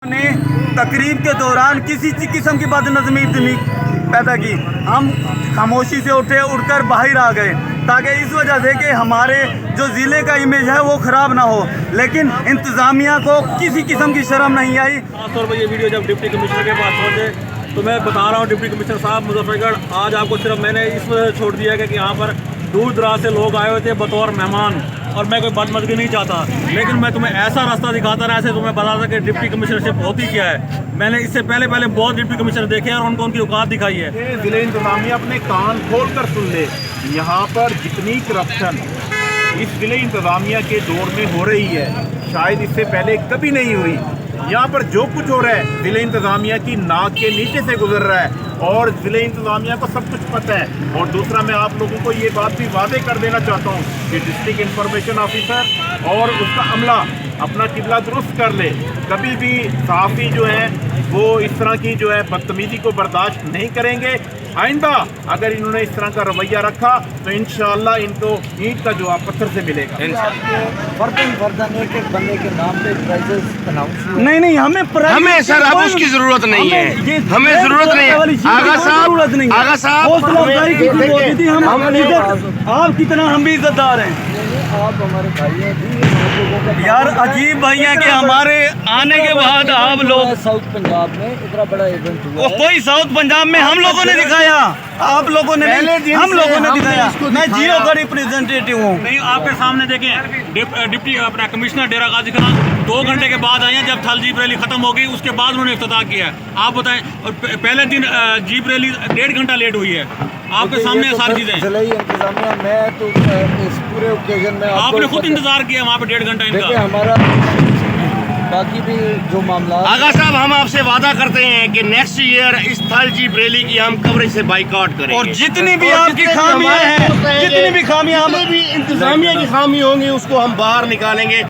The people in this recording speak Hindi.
ने तकरीब के दौरान किसी किस्म की बदनज़मी नहीं पैदा की। हम खामोशी से उठकर बाहर आ गए ताकि इस वजह से कि हमारे जो ज़िले का इमेज है वो ख़राब ना हो, लेकिन इंतज़ामिया को किसी किस्म की शर्म नहीं आई। खासतौर पर ये वीडियो जब डिप्टी कमिश्नर के पास पहुँचे तो मैं बता रहा हूँ डिप्टी कमिश्नर साहब मुजफ्फरगढ़, आज आपको सिर्फ मैंने इस वजह से छोड़ दिया है कि यहाँ पर दूर दराज से लोग आए हुए थे बतौर मेहमान, और मैं कोई बदमज़गी नहीं चाहता, लेकिन मैं तुम्हें ऐसा रास्ता दिखाता रहा, ऐसे तुम्हें बताता कि डिप्टी कमिश्नरशिप होती क्या है। मैंने इससे पहले बहुत डिप्टी कमिश्नर देखे हैं और उनको उनकी औकात दिखाई है। ज़िले इंतज़ामिया अपने कान खोल कर सुन ले, यहाँ पर जितनी करप्शन इस ज़िले इंतज़ामिया के दौर में हो रही है शायद इससे पहले कभी नहीं हुई। यहाँ पर जो कुछ हो रहा है ज़िले इंतज़ामिया की नाक के नीचे से गुजर रहा है और ज़िले इंतज़ामिया को सब कुछ पता है। और दूसरा, मैं आप लोगों को ये बात भी वादे कर देना चाहता हूँ कि डिस्ट्रिक्ट इंफॉर्मेशन ऑफिसर और उसका अमला अपना किबला दुरुस्त कर ले। कभी भी सहाफ़ी जो है वो इस तरह की जो है बदतमीज़ी को बर्दाश्त नहीं करेंगे। आइंदा अगर इन्होंने इस तरह का रवैया रखा तो इंशाअल्लाह इनको ईंट का जवाब पत्थर से मिलेगा। फर्दन एक बंदे के नाम पे प्राइजेस अनाउंस नहीं, हमें सर अब उसकी जरूरत नहीं है, हमें जरूरत नहीं है। आगा साहब आप कितना हम भी इज्जतदार हैं आप हमारे भाई हैं यार, अजीब भाई हैं कि हमारे आने के बाद आप लोग साउथ पंजाब में इतना बड़ा इवेंट हुआ है। कोई साउथ पंजाब में हम लोगों ने दिखाया, आप लोगों ने नहीं, हम लोगों ने दिखाया। मैं जियो का रिप्रेजेंटेटिव हूँ। नहीं, आपके सामने देखें डिप्टी अपना कमिश्नर डेरा गाजी खान 2 घंटे के बाद आए हैं, जब थल जीप रैली खत्म हो गई उसके बाद उन्होंने इफ्तिताह किया है। आप बताएं, और पहले दिन जीप रैली 1.5 घंटा लेट हुई है। आपके सामने सारी चीजें ज़िला इंतज़ामिया में तो इस पूरे ओकेजन में आपने खुद इंतजार किया वहाँ पे 1.5 घंटा इनका। हमारा बाकी भी जो मामला। आगा साहब, हम आपसे वादा करते हैं कि नेक्स्ट ईयर इस थल जीप रैली की हम कवरेज से बाइकआउट करेंगे, और जितनी भी आपकी खामियां हैं, जितनी भी खामियां इंतजामिया की खामी होंगी उसको हम बाहर निकालेंगे।